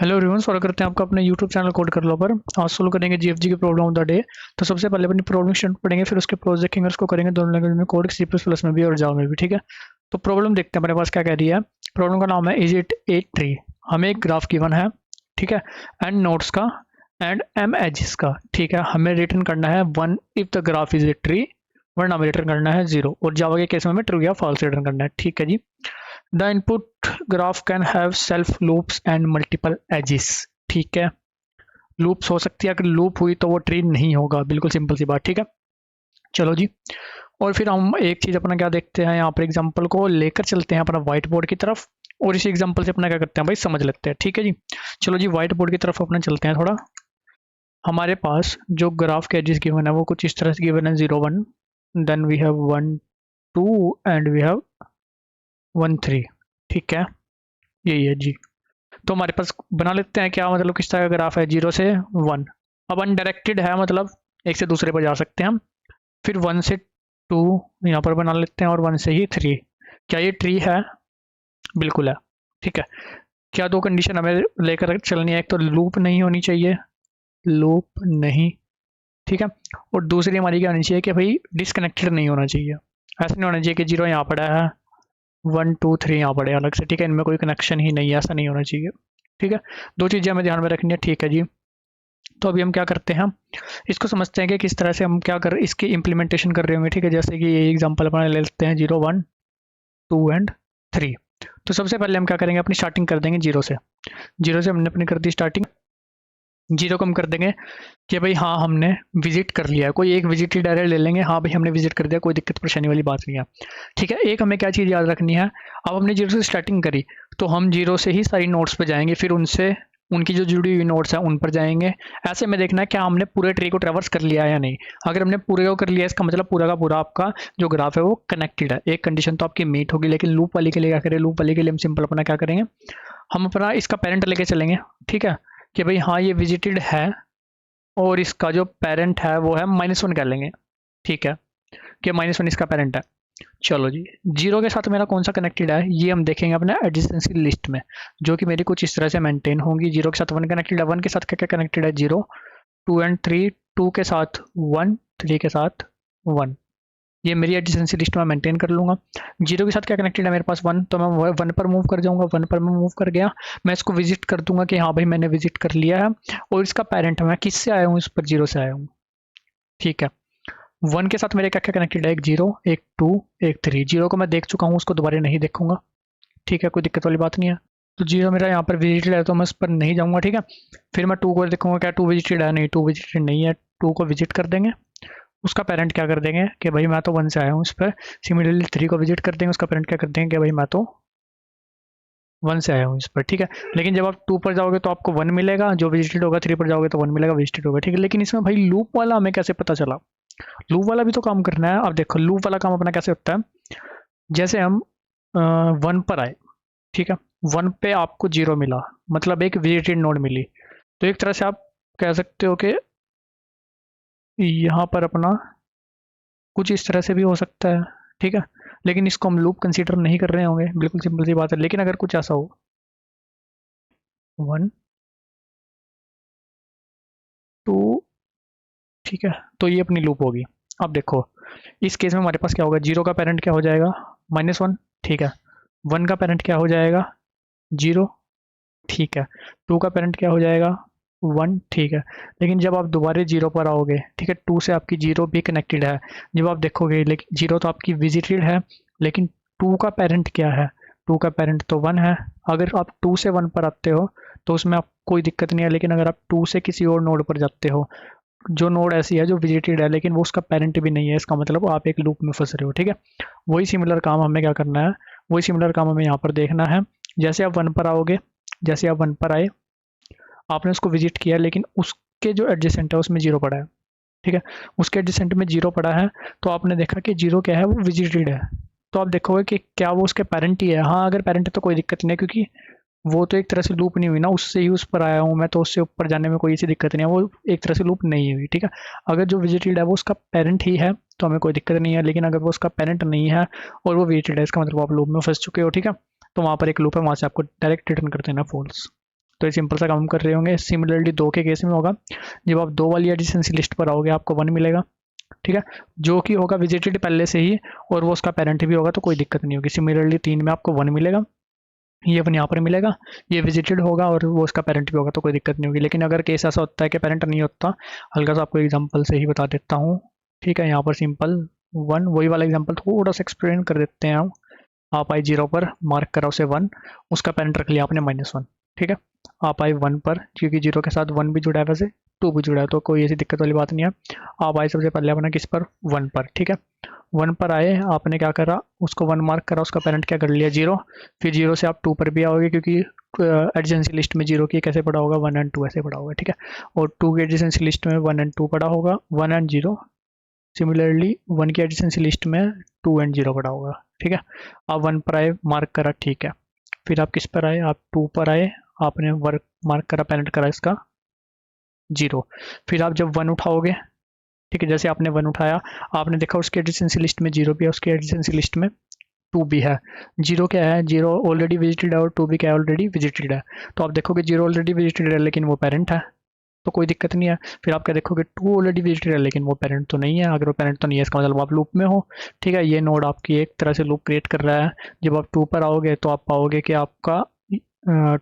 Hello everyone, स्वागत करते हैं आपका अपने यूट्यूब चैनल कोड कर लो पर। आज सोल्व करेंगे जीएफजी की प्रॉब्लम ऑफ द डे। तो सबसे पहले अपनी प्रॉब्लम स्टेटमेंट पढ़ेंगे, फिर उसके प्रोज देखेंगे, उसको करेंगे दोनों लैंग्वेज में कोड, सी प्लस प्लस में भी और जावा में भी। ठीक है, तो प्रॉब्लम देखते हैं अपने पास क्या कह रही है। प्रॉब्लम का नाम है इज इट ए ट्री। हमें एक ग्राफ गिवन है, ठीक है, एंड नोड्स का एंड एम एजिस का। ठीक है, हमें रिटर्न करना है one if the graph is a tree, वरना हमें रिटर्न करना है जीरो, और जावा के केस में हमें ट्रू या फॉल्स रिटर्न करना है। ठीक है जी। The input graph can have self loops and multiple edges. ठीक है, लूप्स हो सकती है, अगर लूप हुई तो वो ट्री नहीं होगा, बिल्कुल सिंपल सी बात। ठीक है, चलो जी। और फिर हम एक चीज़ अपना क्या देखते हैं, यहाँ पर एग्जांपल को लेकर चलते हैं अपना व्हाइट बोर्ड की तरफ, और इसी एग्जांपल से अपना क्या करते हैं भाई, समझ लेते हैं। ठीक है जी, चलो जी, व्हाइट बोर्ड की तरफ अपना चलते हैं थोड़ा। हमारे पास जो ग्राफ के एजेस गिवन है वो कुछ इस तरह से गिवन है, 0 1, then we have 1 2 and we have 1 3। ठीक है, यही है जी। तो हमारे पास बना लेते हैं, क्या मतलब किस तरह का ग्राफ है, 0 से 1। अब अनडायरेक्टेड है, मतलब एक से दूसरे पर जा सकते हैं हम। फिर 1 से 2 यहाँ पर बना लेते हैं, और 1 से ही 3। क्या ये ट्री है? बिल्कुल है। ठीक है, क्या दो कंडीशन हमें लेकर चलनी है, एक तो लूप नहीं होनी चाहिए, लूप नहीं, ठीक है, और दूसरी हमारी क्या होनी चाहिए कि भाई डिसकनेक्टेड नहीं होना चाहिए। ऐसा नहीं होना चाहिए कि 0 यहाँ पड़ा है, 1 2 3 यहाँ पड़े अलग से। ठीक है, इनमें कोई कनेक्शन ही नहीं है, ऐसा नहीं होना चाहिए। ठीक है, दो चीज़ें हमें ध्यान में रखनी है। ठीक है जी, तो अभी हम क्या करते हैं, इसको समझते हैं कि किस तरह से हम क्या कर इसकी इम्प्लीमेंटेशन कर रहे होंगे। ठीक है, जैसे कि ये एग्जांपल अपना ले लेते हैं, 0 1 2 एंड 3। तो सबसे पहले हम क्या करेंगे, अपनी स्टार्टिंग कर देंगे 0 से। 0 से हमने अपनी कर दी स्टार्टिंग, 0 को हम कर देंगे कि भाई हाँ हमने विजिट कर लिया है, कोई एक विजिट ही डायरेक्ट ले लेंगे, हाँ भाई हमने विजिट कर दिया, कोई दिक्कत परेशानी वाली बात नहीं है। ठीक है, एक हमें क्या चीज़ याद रखनी है, अब हमने 0 से स्टार्टिंग करी तो हम 0 से ही सारी नोट्स पे जाएंगे, फिर उनसे उनकी जो जुड़ी हुई नोट्स हैं उन पर जाएंगे। ऐसे में देखना है क्या हमने पूरे ट्री को ट्रेवर्स कर लिया है या नहीं। अगर हमने पूरे को कर लिया, इसका मतलब पूरा का पूरा आपका जो ग्राफ है वो कनेक्टेड है। एक कंडीशन तो आपकी मीट होगी, लेकिन लूप वाली के लिए क्या करें, लूप वाली के लिए हम सिंपल अपना क्या करेंगे, हम अपना इसका पेरेंट लेके चलेंगे। ठीक है, कि भाई हाँ ये विजिटेड है, और इसका जो पेरेंट है वो है -1 कर लेंगे। ठीक है, कि -1 इसका पेरेंट है। चलो जी, 0 के साथ मेरा कौन सा कनेक्टेड है ये हम देखेंगे अपने एडजेसेंसी लिस्ट में, जो कि मेरी कुछ इस तरह से मेंटेन होंगी। 0 के साथ 1 कनेक्टेड है, 1 के साथ क्या क्या कनेक्टेड है, 0 2 एंड 3, 2 के साथ 1, 3 के साथ 1। ये मेरी एडजेसेंसी लिस्ट में मेंटेन कर लूंगा। 0 के साथ क्या कनेक्टेड है मेरे पास, 1, तो मैं 1 पर मूव कर जाऊंगा। 1 पर मैं मूव कर गया, मैं इसको विजिट कर दूंगा कि हाँ भाई मैंने विजिट कर लिया है, और इसका पेरेंट है, मैं किससे आया हूँ, इस पर 0 से आया हूँ। ठीक है, 1 के साथ मेरे क्या क्या कनेक्टेड है, एक 0 एक 2 एक 3। 0 को मैं देख चुका हूँ, उसको दोबारा नहीं देखूंगा। ठीक है, कोई दिक्कत वाली बात नहीं है। तो 0 मेरा यहाँ पर विजिटेड है, तो मैं उस पर नहीं जाऊँगा। ठीक है, फिर मैं 2 को देखूंगा, क्या 2 विजिटेड है, नहीं 2 विजिटेड नहीं है। 2 को विजिट कर देंगे, उसका पेरेंट क्या कर देंगे कि भाई मैं तो 1 से आया हूँ इस पर। सिमिलरली 3 को विजिट कर देंगे, उसका पेरेंट क्या कर देंगे कि भाई मैं तो 1 से आया हूँ इस पर। ठीक है, लेकिन जब आप 2 पर जाओगे तो आपको 1 मिलेगा जो विजिटेड होगा, 3 पर जाओगे तो 1 मिलेगा विजिटेड होगा। ठीक है, लेकिन इसमें भाई लूप वाला हमें कैसे पता चला, लूप वाला भी तो काम करना है। अब देखो लूप वाला काम अपना कैसे होता है, जैसे हम 1 पर आए, ठीक है, 1 पे आपको 0 मिला, मतलब एक विजिटेड नोड मिली, तो एक तरह से आप कह सकते हो कि यहाँ पर अपना कुछ इस तरह से भी हो सकता है। ठीक है, लेकिन इसको हम लूप कंसीडर नहीं कर रहे होंगे, बिल्कुल सिंपल सी बात है। लेकिन अगर कुछ ऐसा हो 1 2, ठीक है, तो ये अपनी लूप होगी। अब देखो इस केस में हमारे पास क्या होगा, 0 का पेरेंट क्या हो जाएगा, -1। ठीक है, 1 का पेरेंट क्या हो जाएगा, 0। ठीक है, 2 का पेरेंट क्या हो जाएगा, 1। ठीक है, लेकिन जब आप दोबारा 0 पर आओगे, ठीक है, 2 से आपकी 0 भी कनेक्टेड है। जब आप देखोगे, लेकिन 0 तो आपकी विजिटेड है, लेकिन 2 का पेरेंट क्या है, 2 का पेरेंट तो 1 है। अगर आप 2 से 1 पर आते हो तो उसमें आप कोई दिक्कत नहीं है, लेकिन अगर आप 2 से किसी और नोड पर जाते हो, जो नोड ऐसी है जो विजिटेड है लेकिन वो उसका पेरेंट भी नहीं है, इसका मतलब आप एक लूप में फंस रहे हो। ठीक है, वही सिमिलर काम हमें क्या करना है, वही सिमिलर काम हमें यहाँ पर देखना है। जैसे आप 1 पर आओगे, जैसे आप 1 पर आए, आपने उसको विजिट किया, लेकिन उसके जो एडजेसेंट है उसमें 0 पड़ा है। ठीक है, उसके एडजेसेंट में 0 पड़ा है, तो आपने देखा कि 0 क्या है, वो विजिटेड है। तो आप देखोगे कि क्या वो उसके पेरेंट ही है। हाँ अगर पेरेंट है तो कोई दिक्कत नहीं है, क्योंकि वो तो एक तरह से लूप नहीं हुई ना, उससे ही उस पर आया हूँ मैं, तो उससे ऊपर जाने में कोई ऐसी दिक्कत नहीं है, वो एक तरह से लूप नहीं हुई। ठीक है, अगर जो विजिटेड है वो उसका पेरेंट ही है तो हमें कोई दिक्कत नहीं है, लेकिन अगर वो उसका पेरेंट नहीं है और वो विजिटेड है, इसका मतलब आप लूप में फंस चुके हो। ठीक है, तो वहाँ पर एक लूप है, वहाँ से आपको डायरेक्ट रिटर्न कर देना फॉल्स। तो ये सिंपल सा काम कर रहे होंगे। सिमिलरली 2 के केस में होगा, जब आप 2 वाली एडजेसेंसी लिस्ट पर आओगे आपको 1 मिलेगा, ठीक है, जो कि होगा विजिटेड पहले से ही और वो उसका पेरेंट भी होगा, तो कोई दिक्कत नहीं होगी। सिमिलरली 3 में आपको 1 मिलेगा, ये 1 यहाँ पर मिलेगा, ये विजिटेड होगा और वो उसका पेरेंट भी होगा, तो कोई दिक्कत नहीं होगी। लेकिन अगर केस ऐसा होता है कि पेरेंट नहीं होता, हल्का सा आपको एग्जाम्पल से ही बता देता हूँ, ठीक है। यहाँ पर सिंपल 1, वही वाला एग्जाम्पल थोड़ा सा एक्सप्लेन कर देते हैं हम। आप आए 0 पर, मार्क करा उसे 1, उसका पेरेंट रख लिया आपने -1, ठीक है। आप आए 1 पर, क्योंकि 0 के साथ 1 भी जुड़ा है, वैसे 2 भी जुड़ा है, तो कोई ऐसी दिक्कत वाली बात नहीं है। आप आए सबसे पहले अपना किस पर, 1 पर, ठीक है। 1 पर आए, आपने क्या करा, उसको 1 मार्क करा, उसका पेरेंट क्या कर लिया, 0। फिर 0 से आप 2 पर भी आओगे, क्योंकि एडजेंसी लिस्ट में 0 की कैसे पड़ा होगा, 1 एंड 2 ऐसे पड़ा होगा, ठीक है। और 2 की एडजेंसी लिस्ट में 1 एंड 2 पड़ा होगा, 1 एंड 0। सिमिलरली 1 की एडजेंसी लिस्ट में 2 एंड 0 पड़ा होगा, ठीक है। आप 1 पर आए, मार्क करा, ठीक है। फिर आप किस पर आए, आप 2 पर आए, आपने वर्क मार्क करा, पेरेंट करा इसका 0। फिर आप जब 1 उठाओगे, ठीक है, जैसे आपने 1 उठाया, आपने देखा उसकी एडजेंसी लिस्ट में 0 भी है, उसकी एडजेंसी लिस्ट में 2 भी है। 0 क्या है, 0 ऑलरेडी विजिटेड है और 2 भी क्या है, ऑलरेडी विजिटेड है। तो आप देखोगे 0 ऑलरेडी विजिटेड है लेकिन वो पेरेंट है, तो कोई दिक्कत नहीं है। फिर आप क्या देखोगे, 2 ऑलरेडी विजिटेड है लेकिन वो पेरेंट तो नहीं है। अगर वो पेरेंट तो नहीं है, इसका मतलब आप लूप में हो, ठीक है। ये नोड आपकी एक तरह से लूप क्रिएट कर रहा है। जब आप 2 पर आओगे तो आप पाओगे कि आपका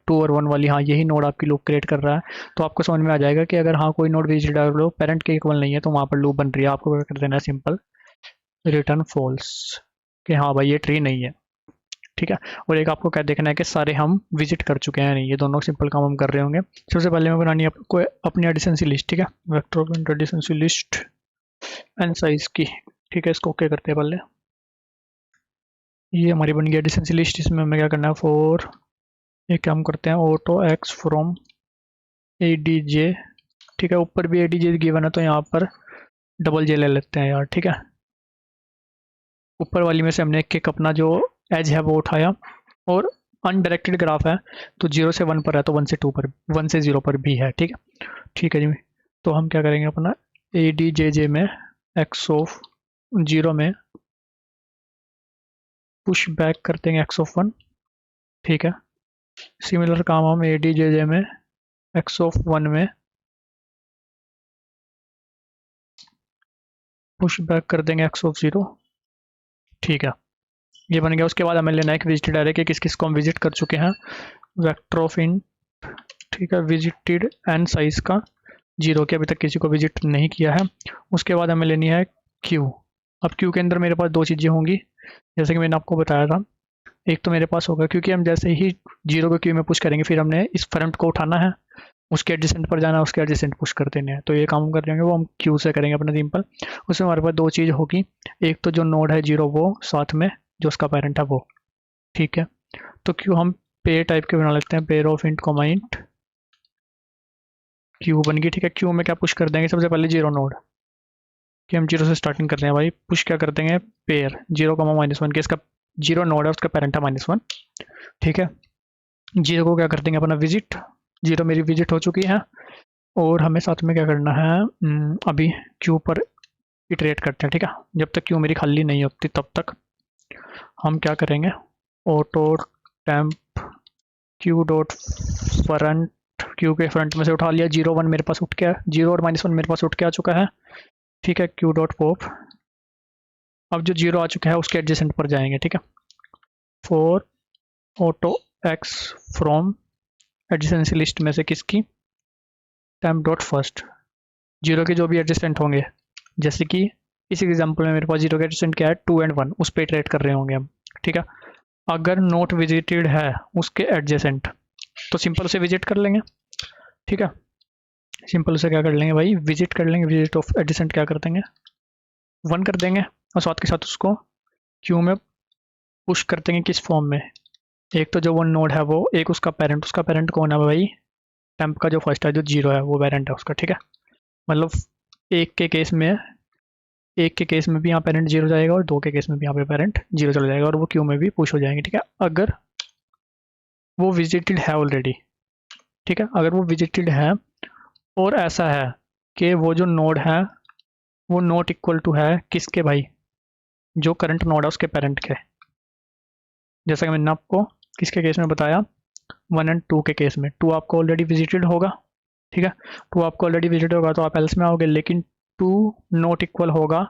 2 और 1 वाली, हाँ, यही नोड आपकी लूप क्रिएट कर रहा है। तो आपको समझ में आ जाएगा कि अगर हाँ कोई नोड विजिटेड है और पेरेंट के इक्वल नहीं है, तो वहाँ पर लूप बन रही है। आपको क्या कर देना है, सिंपल रिटर्न फॉल्स, कि हाँ भाई ये ट्री नहीं है, ठीक है। और एक आपको क्या देखना है कि सारे हम विजिट कर चुके हैं नहीं, ये दोनों सिंपल काम हम कर रहे होंगे। सबसे पहले मैं बनानी है आपको अपनी एडिशनसी लिस्ट, ठीक है, vector of adjacency list and size की, ठीक है। इसको ओके करते हैं पहले। ये हमारी बन गई एडिशनसी लिस्ट। इसमें हमें क्या करना है, फॉर एक काम करते हैं, auto x from A D J, ठीक है। ऊपर भी ए डी जे गिवन है, तो यहाँ पर डबल जे ले लेते हैं यार, ठीक है। ऊपर वाली में से हमने एक अपना जो एज है वो उठाया, और अनडायरेक्टेड ग्राफ है, तो 0 से 1 पर है, तो 1 से 2 पर, 1 से 0 पर भी है, ठीक है। ठीक है जी। तो हम क्या करेंगे, अपना ए डी जे जे में एक्स ऑफ 0 में पुश बैक कर देंगे एक्स ऑफ 1, ठीक है। सिमिलर काम हम ए डी जे जे में एक्स ऑफ 1 में पुश बैक कर देंगे एक्स ऑफ 0, ठीक है। ये बन गया। उसके बाद हमें लेना है एक विजिटेड एरे के किस किस को हम विजिट कर चुके हैं, वेक्टर ऑफ इन, ठीक है, विजिटेड एंड साइज का 0 के अभी तक किसी को विजिट नहीं किया है। उसके बाद हमें लेनी है क्यू। अब क्यू के अंदर मेरे पास 2 चीज़ें होंगी, जैसे कि मैंने आपको बताया था। एक तो मेरे पास होगा, क्योंकि हम जैसे ही 0 को क्यू में पुश करेंगे, फिर हमने इस फ्रंट को उठाना है, उसके एडजेसेंट पर जाना है, उसके एडजेसेंट पुश कर देने हैं। तो ये काम कर रहे होंगे वो हम क्यू से करेंगे अपना सिंपल। उसमें हमारे पास 2 चीज़ होगी, एक तो जो नोड है 0 वो, साथ में जो उसका पेरेंट है वो, ठीक है। तो क्यू हम पेयर टाइप के बना लेते हैं, pair of int comma int, Q बन गई, ठीक है। क्यू में क्या पुश कर देंगे, सबसे पहले 0 नोड, कि हम 0 से स्टार्टिंग करते हैं भाई, पुश क्या कर देंगे, पेयर 0 -1 के, इसका 0 नोड है, उसका पेरेंट है -1, ठीक है। 0 को क्या कर देंगे अपना विजिट, 0 मेरी विजिट हो चुकी है। और हमें साथ में क्या करना है, अभी क्यू पर इटरेट करते हैं, ठीक है। जब तक क्यू मेरी खाली नहीं होती तब तक हम क्या करेंगे, auto temp Q dot front, Q के फ्रंट में से उठा लिया, 0 1 मेरे पास उठ गया, 0 और -1 मेरे पास उठ के आ चुका है, ठीक है। क्यू डॉट पॉप, अब जो 0 आ चुका है उसके एडजेसेंट पर जाएंगे, ठीक है। For auto x from adjacency list में से किसकी, टेम्प डॉट फर्स्ट, 0 के जो भी एडजेसेंट होंगे, जैसे कि इस एग्जाम्पल में मेरे पास 0 के एडजेसेंट क्या है, 2 एंड 1, उस पर इटरेट कर रहे होंगे हम, ठीक है। अगर नॉट विजिटेड है उसके एडजेसेंट, तो सिंपल उसे विजिट कर लेंगे, ठीक है। सिंपल उसे क्या कर लेंगे भाई, विजिट कर लेंगे। विजिट ऑफ एडजेसेंट क्या कर देंगे, 1 कर देंगे, और साथ के साथ उसको क्यू में पुश कर देंगे किस फॉर्म में, एक तो जो वो नोड है वो, एक उसका पेरेंट कौन है भाई, टेम्प का जो फर्स्ट है जो 0 है वो पेरेंट है उसका, ठीक है। मतलब एक के केस में भी यहाँ पेरेंट 0 जाएगा, और 2 के केस में भी यहाँ पे पेरेंट 0 चला जाएगा, और वो क्यू में भी पुश हो जाएंगे, ठीक है। अगर वो विजिटेड है ऑलरेडी, ठीक है, अगर वो विजिटेड है और ऐसा है कि वो जो नोड है वो नॉट इक्वल टू है किसके भाई, जो करंट नोड है उसके पेरेंट के, जैसा कि मैंने आपको किसके केस में बताया, 1 एंड 2 के केस में 2 आपको ऑलरेडी विजिटेड होगा, ठीक है, 2 आपको ऑलरेडी विजिटेड होगा तो आप एल्स में आओगे, लेकिन 2 नॉट इक्वल होगा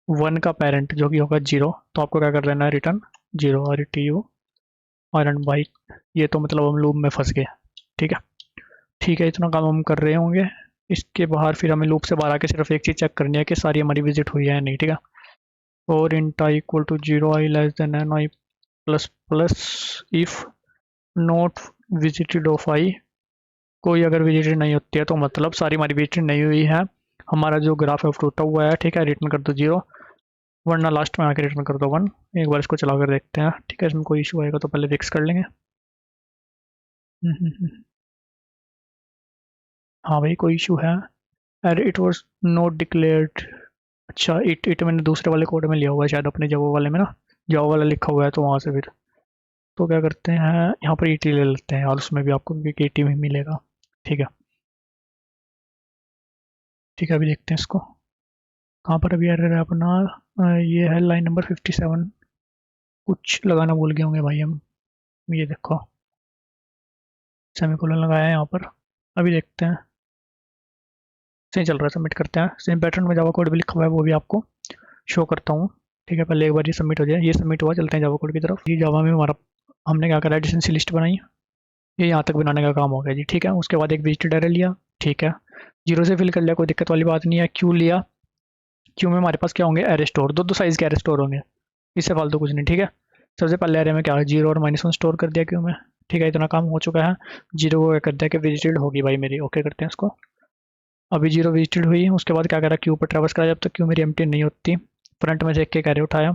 1 का पेरेंट जो कि होगा 0, तो आपको क्या कर देना है, रिटर्न 0 और RTU और एंड बाई। ये तो मतलब हम लूप में फंस गए, ठीक है। ठीक है, इतना काम हम कर रहे होंगे। इसके बाहर फिर हमें लूप से बाहर आके सिर्फ एक चीज़ चेक करनी है कि सारी हमारी विजिट हुई है या नहीं, ठीक है। और int i equal to 0, i less than n i plus plus if not visited of i, कोई अगर विजिटेड नहीं होती है तो मतलब सारी हमारी विजिटेड नहीं हुई है, हमारा जो ग्राफ है वो टूटा हुआ है, ठीक है, रिटर्न कर दो 0, वरना लास्ट में आके रिटर्न कर दो 1। एक बार इसको चला कर देखते हैं, ठीक है, इसमें कोई इशू आएगा तो पहले फिक्स कर लेंगे। हाँ भाई कोई इशू है, अरे इट वॉज नॉट डिक्लेयर्ड। अच्छा, इट मैंने दूसरे वाले कोड में लिया हुआ है शायद, अपने जावा वाले में ना, जावा वाला लिखा हुआ है तो वहाँ से फिर तो क्या करते हैं, यहाँ पर ईटी ले लेते हैं और उसमें भी आपको ईटी में मिलेगा, ठीक है। ठीक है, अभी देखते हैं इसको कहाँ पर अभी एरर है अपना। ये है लाइन नंबर 57, कुछ लगाना भूल गए होंगे भाई हम, ये देखो सेमीकोलन लगाया है यहाँ पर। अभी देखते हैं, सही चल रहा है, सबमिट करते हैं। सेम पैटर्न में जावा कोड भी लिखा हुआ है वो भी आपको शो करता हूँ, ठीक है। पहले एक बार ये सबमिट हो जाए, ये सबमिट हुआ, चलते हैं जावा कोड की तरफ। ये जावा में हमारा हमने क्या करा, एडिशनल लिस्ट बनाई, ये यहाँ तक बनाने का काम हो गया जी, ठीक है। उसके बाद एक विजिटेड एरे लिया, ठीक है, 0 से फिल कर लिया, कोई दिक्कत वाली बात नहीं है। क्यू लिया, क्यू में हमारे पास क्या होंगे, एरे स्टोर, दो साइज़ के एरे स्टोर होंगे, इससे फालतू कुछ नहीं, ठीक है। सबसे पहले एरे में क्या है, 0 और -1 स्टोर कर दिया क्यू में, ठीक है, इतना काम हो चुका है। 0 को कर दिया कि विजिटेड होगी भाई मेरी, ओके करते हैं इसको। अभी 0 विजिटेड हुई, उसके बाद क्या करा, क्यू पर ट्रैवर्स करा, जब तक क्यू मेरी एम्प्टी नहीं होती, फ्रंट में से एक एरे उठाया,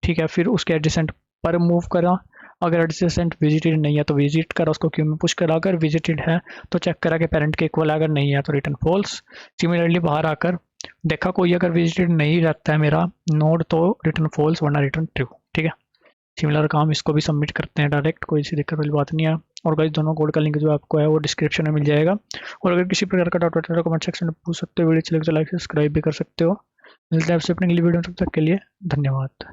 ठीक है। फिर उसके एडजेसेंट पर मूव करा, अगर एडजेसेंट विजिटेड नहीं है तो विजिट करा, उसको क्यू में पुश करा, अगर विजिटेड है तो चेक करा कि पेरेंट के इक्वल, अगर नहीं है तो रिटर्न फॉल्स। सिमिलरली बाहर आकर देखा कोई अगर विजिटेड नहीं रहता है मेरा नोड तो रिटर्न फॉल्स, वरना रिटर्न ट्रू, ठीक है। सिमिलर काम इसको भी सबमिट करते हैं डायरेक्ट, कोई सी दिक्कत वाली बात नहीं है। और गाइस दोनों कोड का लिंक जो आपको है वो डिस्क्रिप्शन में मिल जाएगा। और अगर किसी प्रकार का डाउट होता है तो कमेंट सेक्शन में पूछ सकते हो, वीडियो अच्छी लगे तो लाइक सब्सक्राइब भी कर सकते हो। मिलते हैं आपसे अपने अगली वीडियो में, तब तक के लिए धन्यवाद।